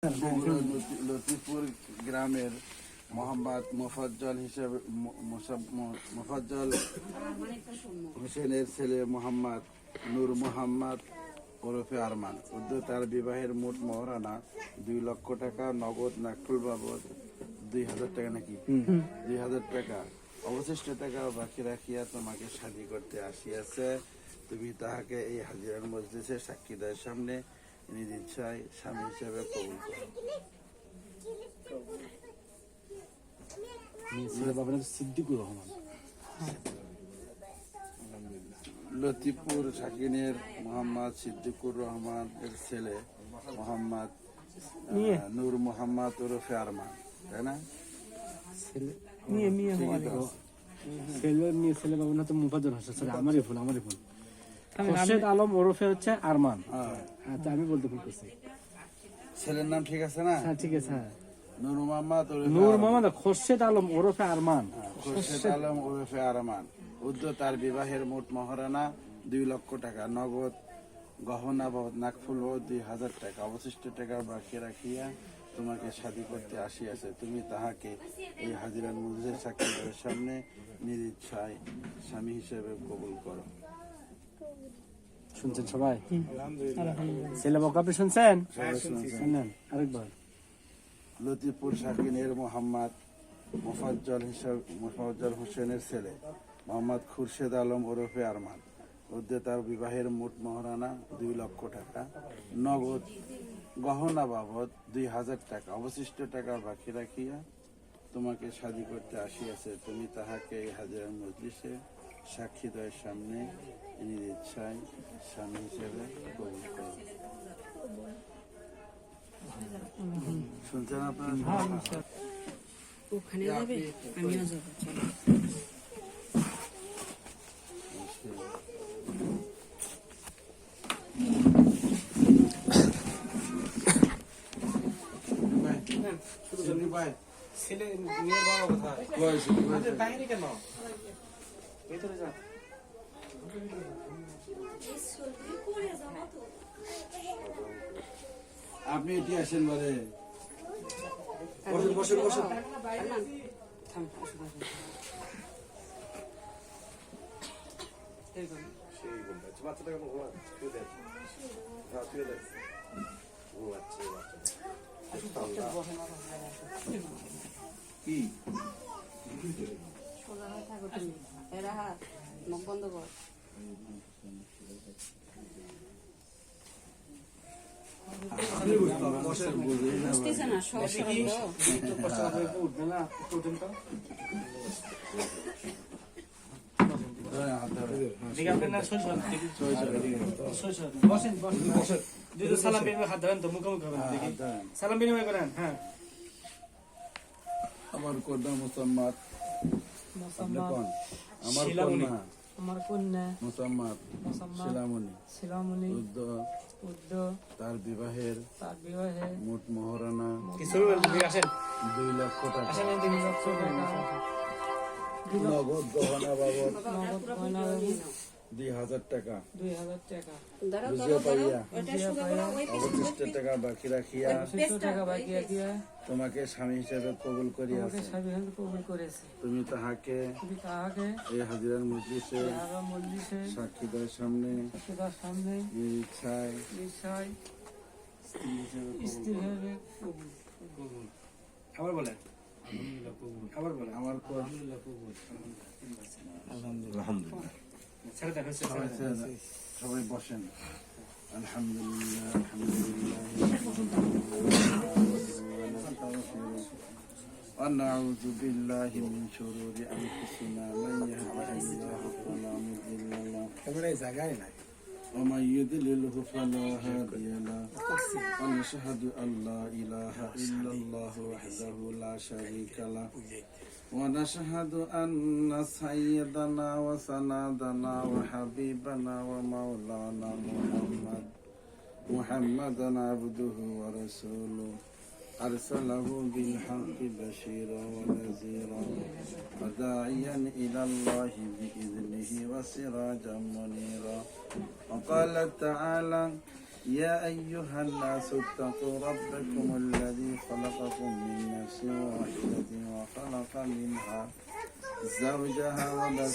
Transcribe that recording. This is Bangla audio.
লতিফপুর গ্রামের মোহাম্মদ মোফাজ্জল হোসেনের ছেলে মোহাম্মদ নূর মোহাম্মদ ওরফে আরমান উদ্যোগ তার বিবাহের মোট মহারণা 2 লক্ষ টাকা নগদ নাকফুল বাবদ 2000 টাকা নাকি 2000 টাকা অবশিষ্ট টাকা বাকি রাখিয়া তোমাকে শাদী করতে আসিয়াছে। তুমি তাহাকে এই হাজিরার মজলিসে সাক্ষীদের সামনে নিজ ইচ্ছায় স্বামী হিসেবে কবুল করো। সিদ্দিকুর রহমান লতিফপুর সাকিনের মোহাম্মদ সিদ্দিকুর রহমান এর ছেলে মোহাম্মদ নূর মোহাম্মদ ওরফে আরমান, তাই না? ছেলে বাবু না তো মুফাজ্জল হোসেন, আমারই ভুল খোরশেদ আলম ওরফে হচ্ছে আরমান। আচ্ছা আমি বলতে ভুল করছি, ছেলের নাম ঠিক আছে না? হ্যাঁ ঠিক আছে। নূর মোহাম্মদ খোরশেদ আলম ওরফে আরমান। খোরশেদ আলম ওরফে আরমান উদ্যোগ তার বিবাহের মোট মহারণা 2 লক্ষ টাকা নগদ গহনা বাবদ নাকফুল বাবদ 2000 টাকা অবশিষ্ট টাকা বাকি রাখিয়া তোমাকে শাদী করতে আসিয়াছে। তুমি তাহাকে এই হাজিরার মজলিসের সাক্ষীদের সামনে নিজ ইচ্ছায় স্বামী হিসেবে কবুল করো। শুনছেন সবাই? ছেলে বকা আপনি শুনছেন? শুনলেন আরেকবার। লতিফপুর সাকিনের মোহাম্মদ মোফাজ্জল হোসেনের ছেলে মোহাম্মদ খোরশেদ আলম ওরফে আরমান উদ্যোগ তার বিবাহের মোট মহারণা 2 লক্ষ টাকা নগদ গহনা বাবদ 2000 টাকা অবশিষ্ট টাকা বাকি রাখিয়া তোমাকে শাদী করতে আসিয়াছে। তুমি তাহাকে এই হাজিরার মজলিসে সাক্ষীদ্বয়ের সামনে নিজ ইচ্ছায় স্বামী হিসেবে কবুল করো। শুনছেন আপনারা? ওখানে যাবে, আমিও যাবো। ছেলে মেয়ের বাবা কোথায়? বাইরে কেন? ভেতরে যা। আপনি এটি আসেন বলে বসেন। কি মুখ বন্ধ কর। বুঝতেছে না সব সালাম বিনিময় হাত ধরেন তো, মুখোমুখি হবেন। দেখি সালাম বিনিময় করেন। হ্যাঁ, আমার কন্যা মোসাম্মদ আমার কন্যা মোসাম্মদ শিলামণি উদ্যোগ তার বিবাহের মোট মহারণা কিছু আসেন 2 লক্ষ টাকা আসেন, 2 লক্ষ টাকা নগদ গহনা বাবদ নগদ গয়না বাবদ 2000 টাকা 2000 টাকা বুঝিয়া পাইয়া অবশিষ্ট টাকা বাকি রাখিয়া তোমাকে স্বামী হিসেবে কবুল করিয়াছে। তুমি তাহাকে এই হাজিরার মজলিসে সাক্ষীদের সামনে ইচ্ছায় স্ত্রী হিসেবে কবুল। আবার বলেন। আমার আলহামদুলিল্লাহ। সবাই বসেন। আলহামদুলিল্লাহ ونعوذ بالله من شرور أنفسنا من يهده الله فلا مضل له ومن يضلله فلا هادي له ونشهد أن لا إله إلا الله وحده لا شريك له ونشهد أن سيدنا وسندنا وحبيبنا ومولانا محمدا عبده ورسوله أرسله بالحق بشيرا ونذيرا وداعيا إلى الله بإذنه وسراجا منيرا وقال تعالى يا أيها الناس اتقوا ربكم الذي خلقكم من نفس واحدة وخلق منها زوجها وبث